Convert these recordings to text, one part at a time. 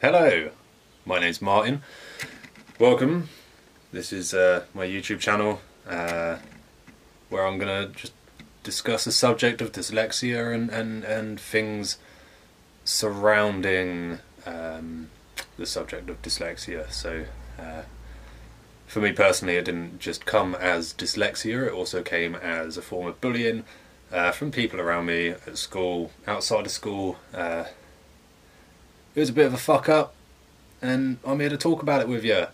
Hello, my name's Martin. Welcome. This is my YouTube channel where I'm gonna just discuss the subject of dyslexia and things surrounding the subject of dyslexia. So for me personally, it didn't just come as dyslexia, it also came as a form of bullying from people around me at school, outside of school. It was a bit of a fuck up, and I'm here to talk about it with you.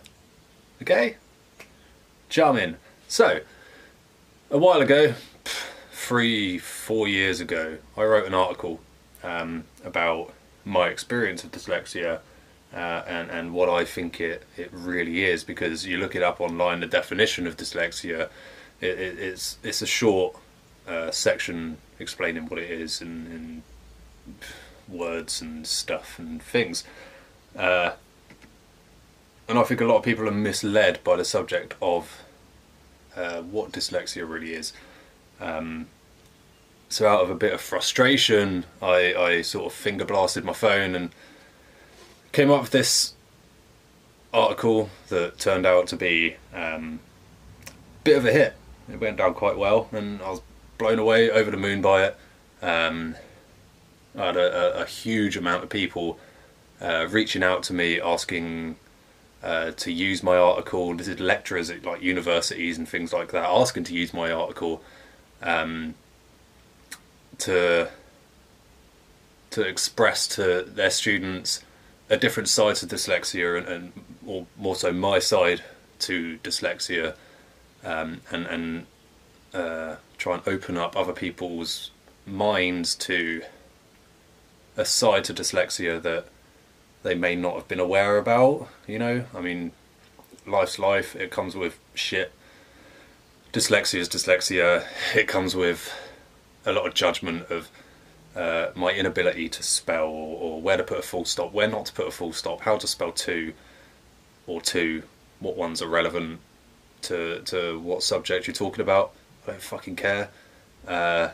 Okay? Charming. So, a while ago, 3-4 years ago, I wrote an article about my experience of dyslexia and what I think it really is, because you look it up online, the definition of dyslexia, it's a short section explaining what it is in words and stuff and things, and I think a lot of people are misled by the subject of what dyslexia really is. So out of a bit of frustration, I sort of finger blasted my phone and came up with this article that turned out to be a bit of a hit. It went down quite well and I was blown away, over the moon by it. I had a huge amount of people reaching out to me asking to use my article. This is lecturers at like universities and things like that asking to use my article to express to their students a different side to dyslexia and or more so my side to dyslexia, and try and open up other people's minds to a side to dyslexia that they may not have been aware about, you know? I mean, life's life, it comes with shit. Dyslexia is dyslexia. It comes with a lot of judgment of my inability to spell, or where to put a full stop, where not to put a full stop, how to spell two, or two, what ones are relevant to what subject you're talking about. I don't fucking care. You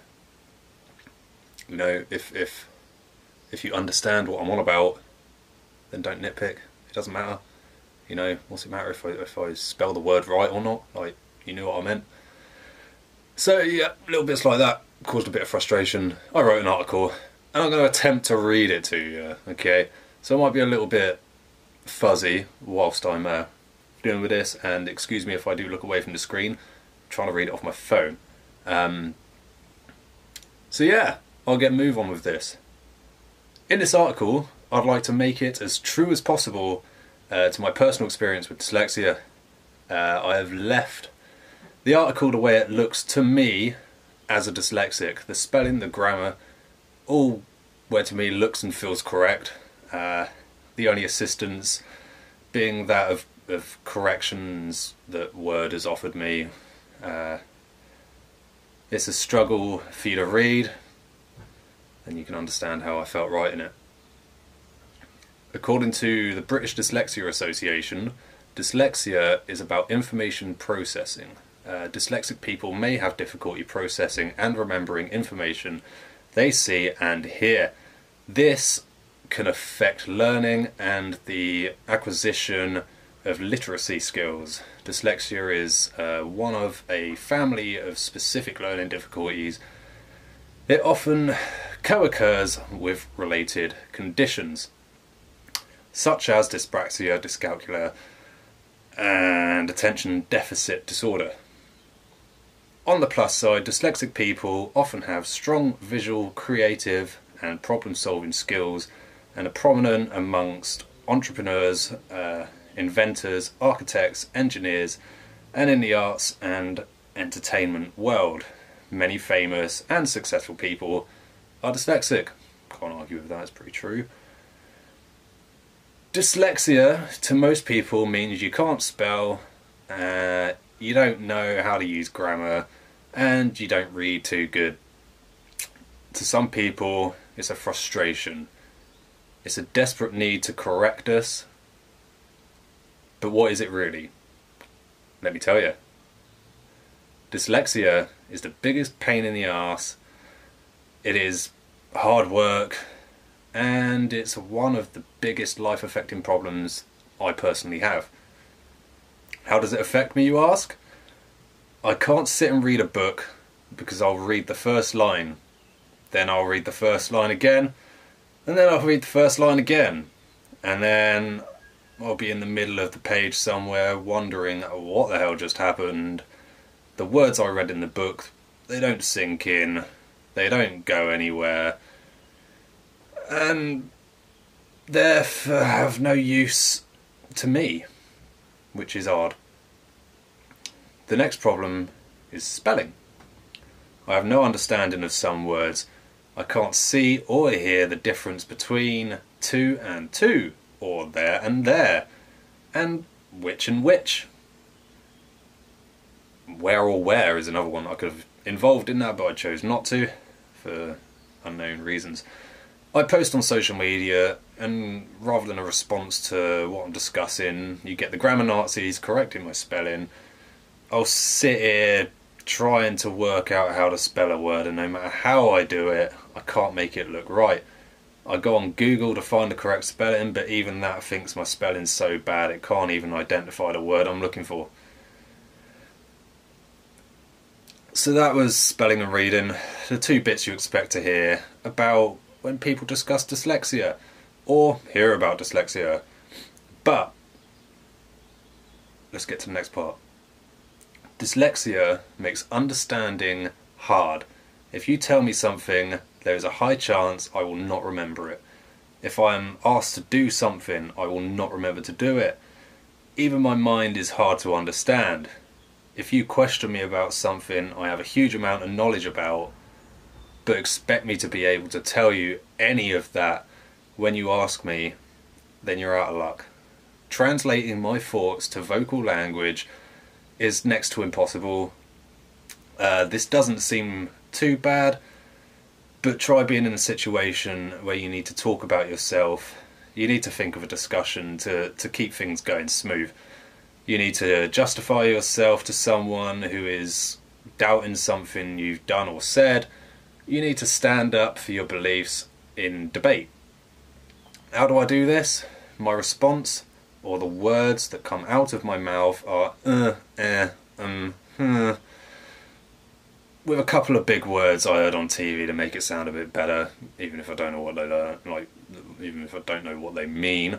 know, if you understand what I'm on about, then don't nitpick. It doesn't matter. You know, what's it matter if I spell the word right or not? Like, you knew what I meant. So yeah, little bits like that caused a bit of frustration. I wrote an article, and I'm going to attempt to read it to you. Okay, so it might be a little bit fuzzy whilst I'm dealing with this, and excuse me if I do look away from the screen. I'm trying to read it off my phone. So yeah, I'll get a move on with this. In this article, I'd like to make it as true as possible to my personal experience with dyslexia. I have left the article the way it looks to me as a dyslexic. The spelling, the grammar, all where to me looks and feels correct. The only assistance being that of corrections that Word has offered me. It's a struggle for you to read, and you can understand how I felt writing it. According to the British Dyslexia Association, dyslexia is about information processing. Dyslexic people may have difficulty processing and remembering information they see and hear. This can affect learning and the acquisition of literacy skills. Dyslexia is one of a family of specific learning difficulties. It often co-occurs with related conditions, such as dyspraxia, dyscalculia, and attention deficit disorder. On the plus side, dyslexic people often have strong visual, creative, and problem-solving skills, and are prominent amongst entrepreneurs, inventors, architects, engineers, and in the arts and entertainment world. Many famous and successful people are dyslexic. Can't argue with that, it's pretty true. Dyslexia to most people means you can't spell, you don't know how to use grammar, and you don't read too good. To some people, it's a frustration. It's a desperate need to correct us. But what is it really? Let me tell you. Dyslexia is the biggest pain in the arse. It is hard work, and it's one of the biggest life-affecting problems I personally have. How does it affect me, you ask? I can't sit and read a book because I'll read the first line, then I'll read the first line again, and then I'll read the first line again, and then I'll be in the middle of the page somewhere wondering what the hell just happened. The words I read in the book, they don't sink in, they don't go anywhere, and therefore have no use to me, which is odd. The next problem is spelling. I have no understanding of some words. I can't see or hear the difference between to and to, or there and there, and which and which. Where or where is another one. I could have involved in that, but I chose not to, for unknown reasons. I post on social media, and rather than a response to what I'm discussing, you get the grammar Nazis correcting my spelling. I'll sit here trying to work out how to spell a word, and no matter how I do it, I can't make it look right. I go on Google to find the correct spelling, but even that thinks my spelling's so bad it can't even identify the word I'm looking for. So that was spelling and reading, the two bits you expect to hear about when people discuss dyslexia, or hear about dyslexia. But let's get to the next part. Dyslexia makes understanding hard. If you tell me something, there is a high chance I will not remember it. If I am asked to do something, I will not remember to do it. Even my mind is hard to understand. If you question me about something I have a huge amount of knowledge about, but expect me to be able to tell you any of that when you ask me, then you're out of luck. Translating my thoughts to vocal language is next to impossible. This doesn't seem too bad, but try being in a situation where you need to talk about yourself. You need to think of a discussion to keep things going smooth. You need to justify yourself to someone who is doubting something you've done or said. You need to stand up for your beliefs in debate. How do I do this? My response, or the words that come out of my mouth, are with a couple of big words I heard on TV to make it sound a bit better, even if I don't know what they even if I don't know what they mean.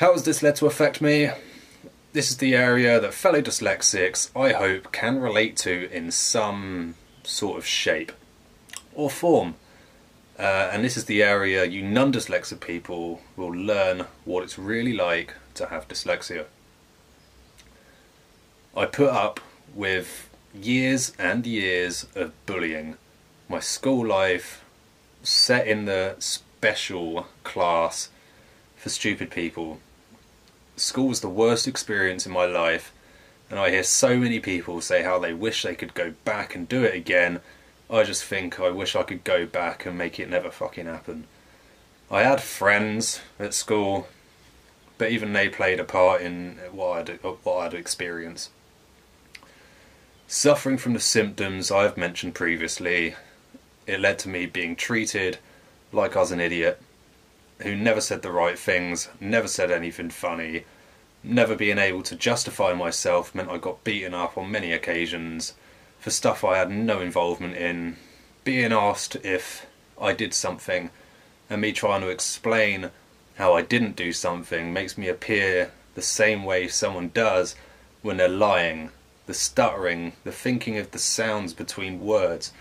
How has this led to affect me? This is the area that fellow dyslexics, I hope, can relate to in some sort of shape or form. And this is the area you non-dyslexic people will learn what it's really like to have dyslexia. I put up with years and years of bullying. My school life set in the special class for stupid people. School was the worst experience in my life, and I hear so many people say how they wish they could go back and do it again. I just think I wish I could go back and make it never fucking happen. I had friends at school, but even they played a part in what I'd experienced. Suffering from the symptoms I've mentioned previously, it led to me being treated like I was an idiot, who never said the right things, never said anything funny. Never being able to justify myself meant I got beaten up on many occasions for stuff I had no involvement in. Being asked if I did something and me trying to explain how I didn't do something makes me appear the same way someone does when they're lying. The stuttering, the thinking of the sounds between words,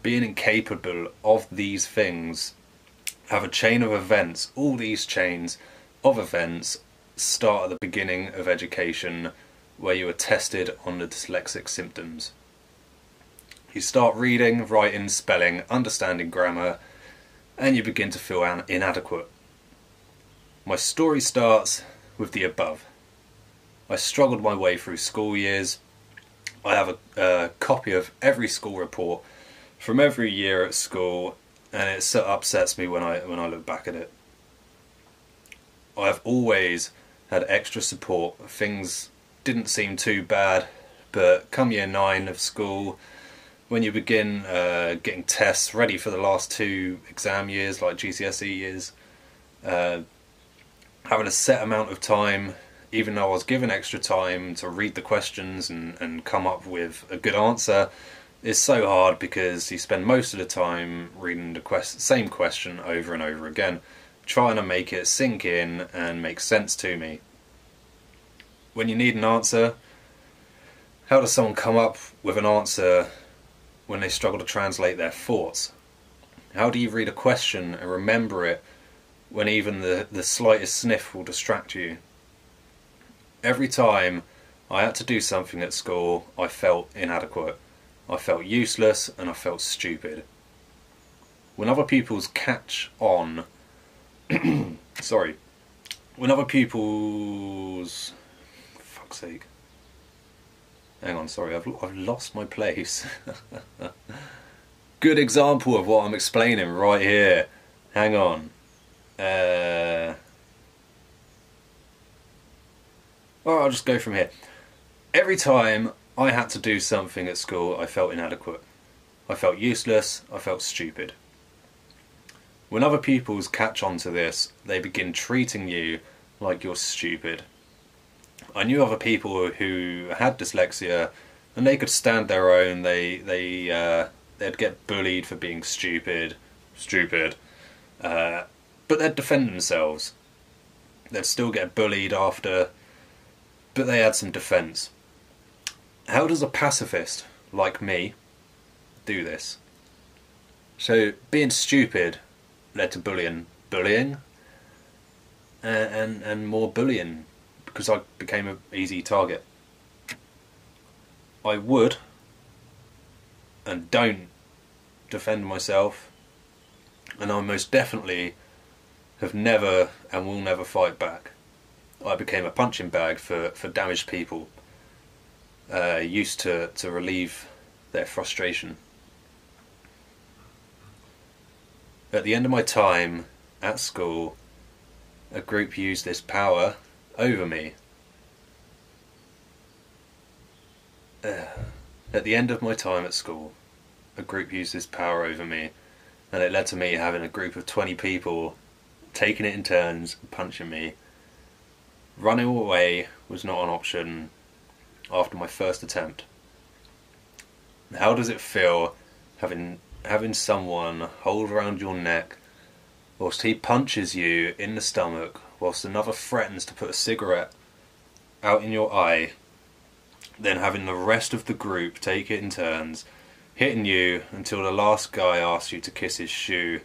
being incapable of these things have a chain of events. All these chains of events start at the beginning of education, where you are tested on the dyslexic symptoms. You start reading, writing, spelling, understanding grammar, and you begin to feel inadequate. My story starts with the above. I struggled my way through school years. I have a copy of every school report from every year at school, and it so upsets me when I look back at it. I've always had extra support. Things didn't seem too bad, but come year 9 of school, when you begin getting tests ready for the last 2 exam years, like GCSE years, having a set amount of time, even though I was given extra time to read the questions and come up with a good answer, is so hard because you spend most of the time reading the same question over and over again, trying to make it sink in and make sense to me. When you need an answer, how does someone come up with an answer when they struggle to translate their thoughts? How do you read a question and remember it when even the slightest sniff will distract you? Every time I had to do something at school, I felt inadequate. I felt useless and I felt stupid. When other pupils catch on, when other pupils, fuck's sake, hang on, sorry, I've lost my place. Good example of what I'm explaining right here. Hang on. Well, I'll just go from here. Every time I had to do something at school, I felt inadequate. I felt useless. I felt stupid. When other pupils catch on to this, they begin treating you like you're stupid. I knew other people who had dyslexia, and they could stand their own. They'd get bullied for being stupid, but they'd defend themselves. They'd still get bullied after, but they had some defence. How does a pacifist like me do this? So being stupid led to bullying, and more bullying, because I became an easy target. I would and don't defend myself, and I most definitely have never and will never fight back. I became a punching bag for damaged people, used to relieve their frustration. At the end of my time at school, a group used this power over me. At the end of my time at school, a group used this power over me, and it led to me having a group of 20 people taking it in turns, punching me. Running away was not an option after my first attempt. How does it feel having someone hold around your neck whilst he punches you in the stomach, whilst another threatens to put a cigarette out in your eye, then having the rest of the group take it in turns, hitting you until the last guy asks you to kiss his shoe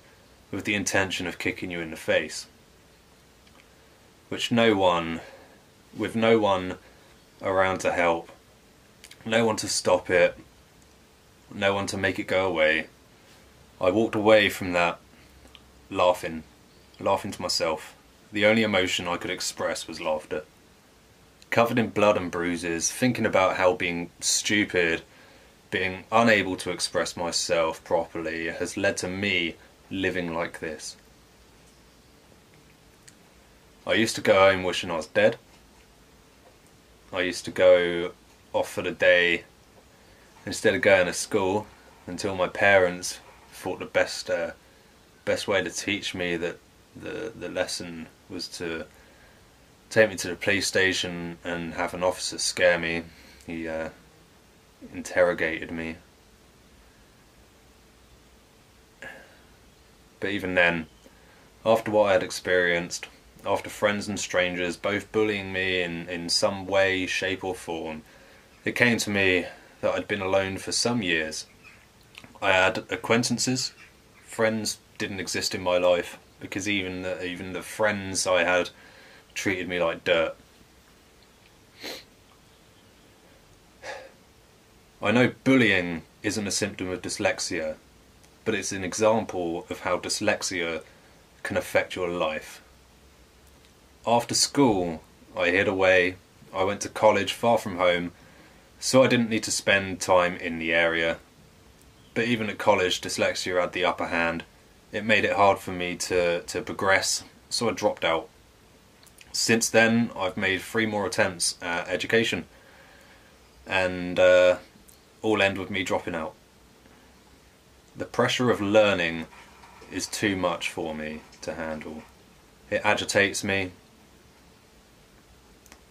with the intention of kicking you in the face? With no one around to help, no one to stop it, no one to make it go away, I walked away from that laughing to myself. The only emotion I could express was laughter. Covered in blood and bruises, thinking about how being stupid, being unable to express myself properly, has led to me living like this. I used to go home wishing I was dead. I used to go off for the day instead of going to school, until my parents thought the best way to teach me that the lesson was to take me to the police station and have an officer scare me. He interrogated me. But even then, after what I had experienced, after friends and strangers both bullying me in some way, shape or form, it came to me that I'd been alone for some years. I had acquaintances. Friends didn't exist in my life, because even the friends I had treated me like dirt. I know bullying isn't a symptom of dyslexia, but it's an example of how dyslexia can affect your life. After school, I hid away. I went to college far from home, so I didn't need to spend time in the area. But even at college, dyslexia had the upper hand. It made it hard for me to progress, so I dropped out. Since then, I've made 3 more attempts at education, and all end with me dropping out. The pressure of learning is too much for me to handle. It agitates me.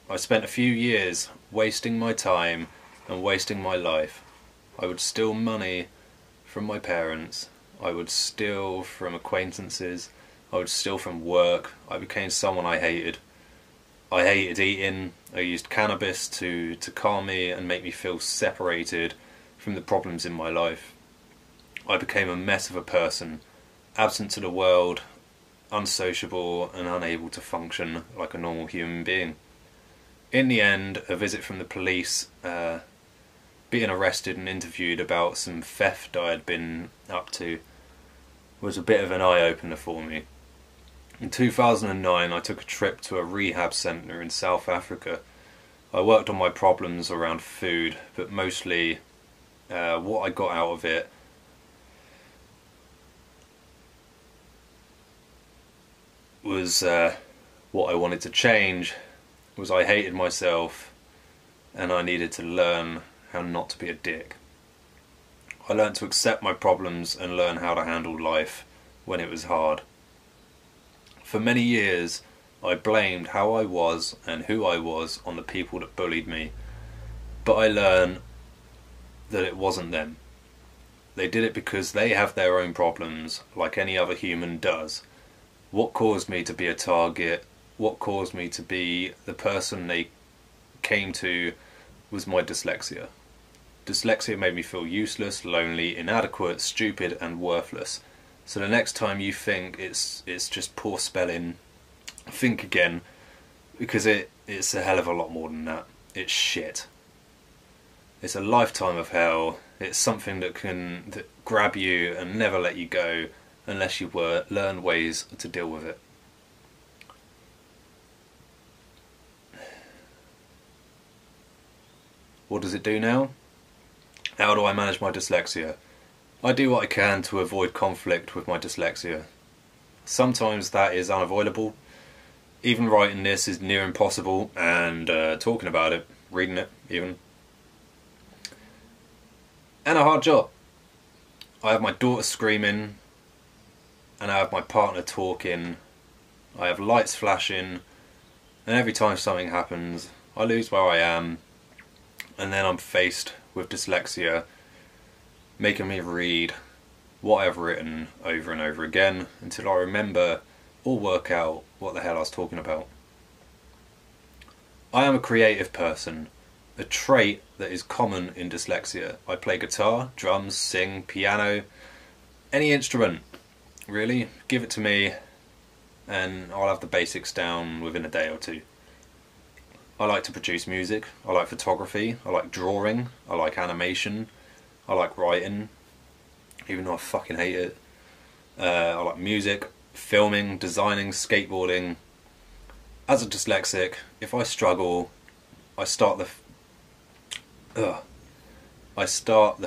I spent a few years wasting my time and wasting my life. I would steal money from my parents. I would steal from acquaintances. I would steal from work. I became someone I hated. I hated eating. I used cannabis to calm me and make me feel separated from the problems in my life. I became a mess of a person, absent to the world, unsociable and unable to function like a normal human being. In the end, a visit from the police, being arrested and interviewed about some theft I had been up to, was a bit of an eye-opener for me. In 2009, I took a trip to a rehab centre in South Africa. I worked on my problems around food, but mostly what I got out of it was what I wanted to change was I hated myself and I needed to learn how not to be a dick. I learned to accept my problems and learn how to handle life when it was hard. For many years, I blamed how I was and who I was on the people that bullied me, but I learned that it wasn't them. They did it because they have their own problems, like any other human does. What caused me to be a target, what caused me to be the person they came to, was my dyslexia. Dyslexia made me feel useless, lonely, inadequate, stupid and worthless. So the next time you think it's just poor spelling, think again, because it's a hell of a lot more than that. It's shit. It's a lifetime of hell. It's something that grab you and never let you go unless you learn ways to deal with it. What does it do now? How do I manage my dyslexia? I do what I can to avoid conflict with my dyslexia. Sometimes that is unavoidable. Even writing this is near impossible, and talking about it, reading it even. And a hard job. I have my daughter screaming, and I have my partner talking. I have lights flashing, and every time something happens, I lose where I am, and then I'm faced with dyslexia, making me read what I've written over and over again until I remember or work out what the hell I was talking about. I am a creative person, a trait that is common in dyslexia. I play guitar, drums, sing, piano, any instrument, really. Give it to me and I'll have the basics down within a day or two. I like to produce music, I like photography, I like drawing, I like animation, I like writing, even though I fucking hate it. I like music, filming, designing, skateboarding. As a dyslexic, if I struggle, I start the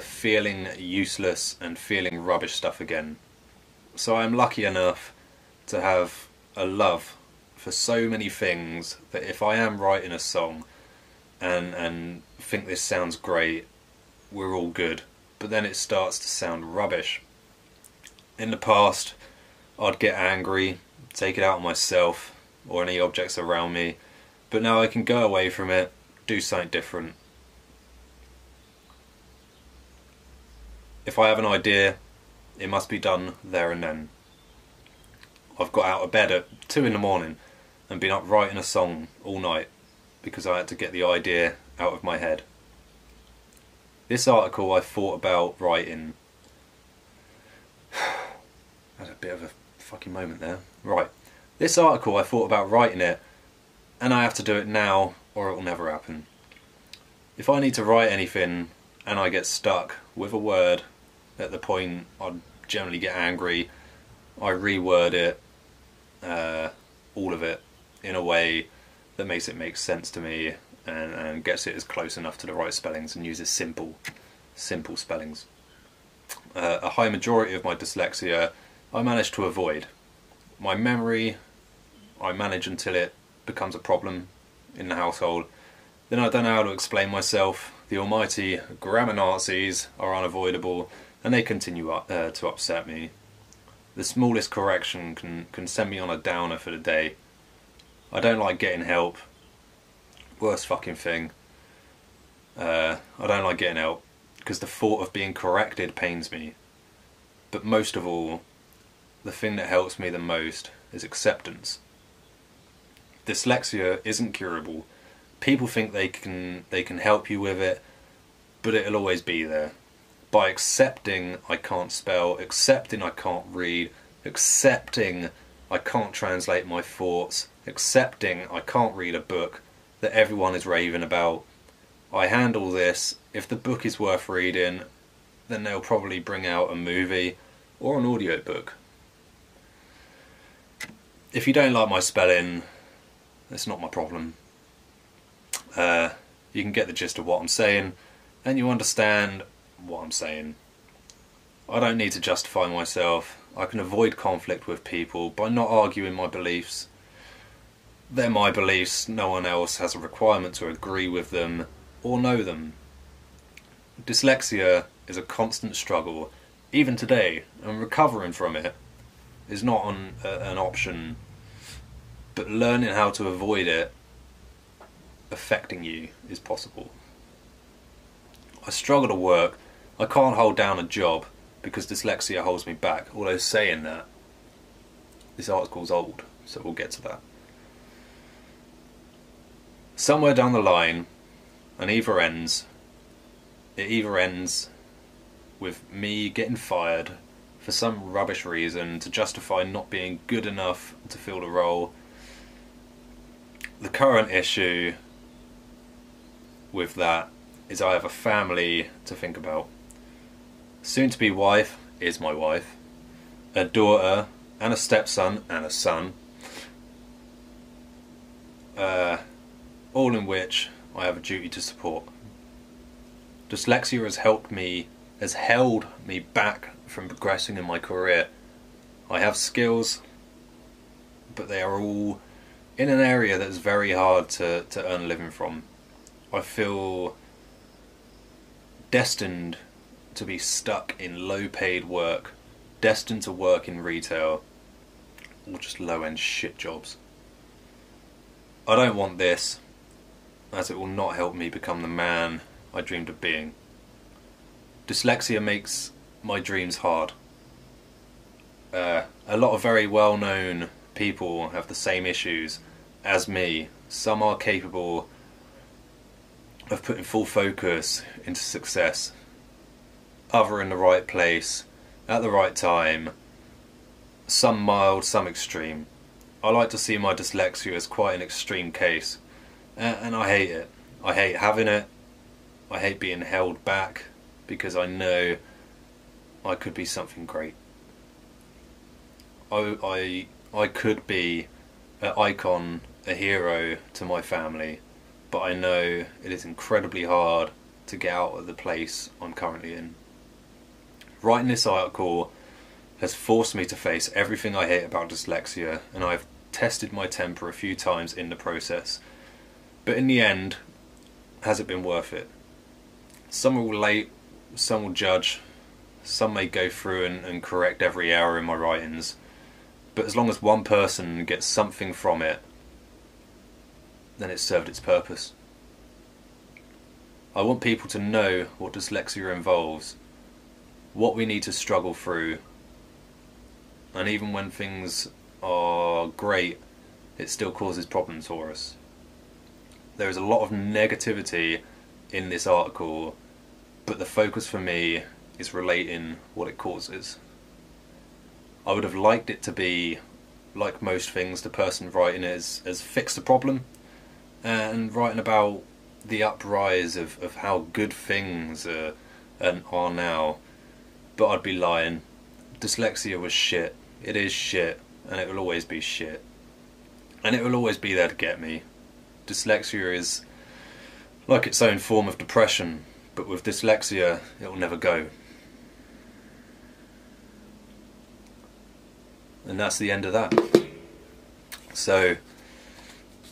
feeling useless and feeling rubbish stuff again. So I'm lucky enough to have a love for so many things that if I am writing a song and think this sounds great, we're all good. But then it starts to sound rubbish. In the past, I'd get angry, take it out on myself or any objects around me, but now I can go away from it, do something different. If I have an idea, it must be done there and then. I've got out of bed at 2 in the morning and been up writing a song all night because I had to get the idea out of my head. This article I thought about writing. Had a bit of a fucking moment there. Right. This article I thought about writing it, and I have to do it now or it will never happen. If I need to write anything and I get stuck with a word at the point I generally get angry, I reword it, all of it, in a way that makes it make sense to me and gets it as close enough to the right spellings and uses simple spellings. A high majority of my dyslexia I manage to avoid. My memory I manage until it becomes a problem in the household. Then I don't know how to explain myself. The almighty grammar Nazis are unavoidable, and they continue to upset me. The smallest correction can send me on a downer for the day. I don't like getting help. Worst fucking thing. I don't like getting help because the thought of being corrected pains me. But most of all, the thing that helps me the most is acceptance. Dyslexia isn't curable. People think they can help you with it, but it'll always be there. By accepting I can't spell, accepting I can't read, accepting I can't translate my thoughts, accepting I can't read a book that everyone is raving about, I handle this. If the book is worth reading, then they'll probably bring out a movie or an audiobook. If you don't like my spelling, it's not my problem. You can get the gist of what I'm saying, and you understand what I'm saying. I don't need to justify myself. I can avoid conflict with people by not arguing my beliefs. They're my beliefs. No one else has a requirement to agree with them or know them. Dyslexia is a constant struggle, even today, and recovering from it is not an option, but learning how to avoid it affecting you is possible. I struggle to work. I can't hold down a job because dyslexia holds me back. Although saying that, this article's old, so we'll get to that. Somewhere down the line, it either ends with me getting fired for some rubbish reason to justify not being good enough to fill the role. The current issue with that is I have a family to think about. Soon-to-be wife is my wife, a daughter and a stepson and a son, all in which I have a duty to support. Dyslexia has held me back from progressing in my career. I have skills, but they are all in an area that's very hard to earn a living from. I feel destined to be stuck in low-paid work, destined to work in retail, or just low-end shit jobs. I don't want this, as it will not help me become the man I dreamed of being. Dyslexia makes my dreams hard. A lot of very well-known people have the same issues as me. Some are capable of putting full focus into success. Other in the right place, at the right time. Some mild, some extreme. I like to see my dyslexia as quite an extreme case. And I hate it. I hate having it. I hate being held back because I know I could be something great. I could be an icon, a hero to my family, but I know it is incredibly hard to get out of the place I'm currently in. Writing this article has forced me to face everything I hate about dyslexia, and I've tested my temper a few times in the process. But in the end, has it been worth it? Some will relate, some will judge, some may go through and correct every error in my writings, but as long as one person gets something from it, then it's served its purpose. I want people to know what dyslexia involves, what we need to struggle through, and even when things are great, it still causes problems for us. There is a lot of negativity in this article, but the focus for me is relating what it causes. I would have liked it to be, like most things, the person writing it has fixed the problem, and writing about the uprise of how good things are now, but I'd be lying. Dyslexia was shit. It is shit, and it will always be shit. And it will always be there to get me. Dyslexia is like its own form of depression, but with dyslexia, it will never go. And that's the end of that. So,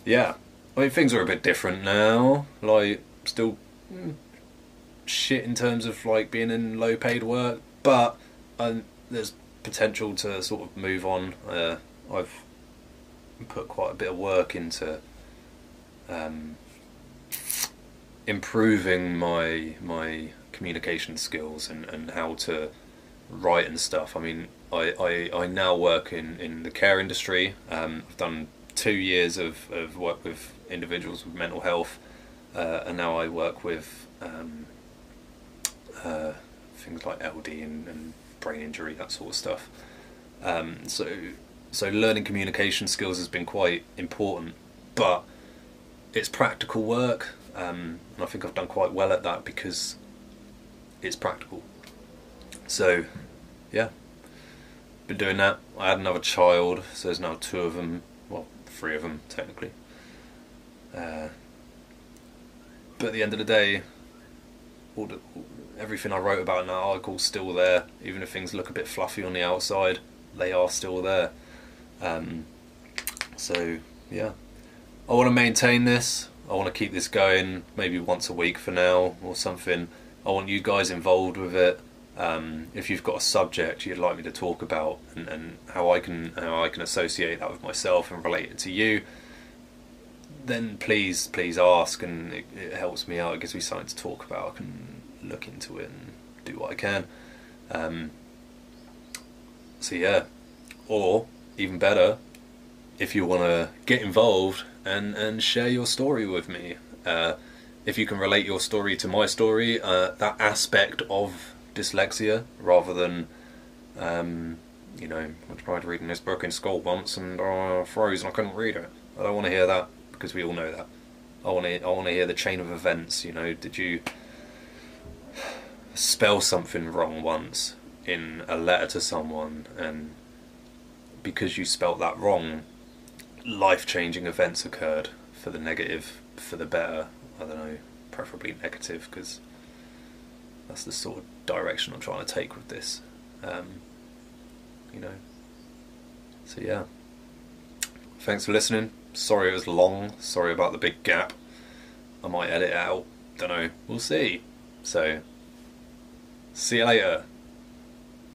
yeah. I mean, things are a bit different now. Like, still shit in terms of like being in low paid work. but there's potential to sort of move on. I've put quite a bit of work into improving my communication skills and how to write and stuff. I mean, I now work in the care industry. I've done 2 years of work with individuals with mental health, and now I work with things like LD and brain injury, that sort of stuff. So learning communication skills has been quite important, but it's practical work, and I think I've done quite well at that because it's practical. So yeah, been doing that. I had another child, so there's now 2 of them, well, 3 of them technically. But at the end of the day, everything I wrote about in that article's still there. Even if things look a bit fluffy on the outside, they are still there. So yeah, I want to maintain this. I want to keep this going, maybe once a week for now or something. I want you guys involved with it. If you've got a subject you'd like me to talk about, and how I can associate that with myself and relate it to you, then please ask, and it helps me out. It gives me something to talk about. I can look into it and do what I can. So yeah, or even better, if you want to get involved and share your story with me, if you can relate your story to my story, that aspect of dyslexia, rather than you know, I tried reading this book in school once and I froze and I couldn't read it. I don't want to hear that, because we all know that. I want to hear the chain of events. You know, did you spell something wrong once in a letter to someone, and because you spelt that wrong, life-changing events occurred, for the negative, for the better? I don't know, preferably negative, because that's the sort of direction I'm trying to take with this. You know, so yeah, thanks for listening. Sorry it was long, sorry about the big gap. I might edit it out, don't know, we'll see. So see you later.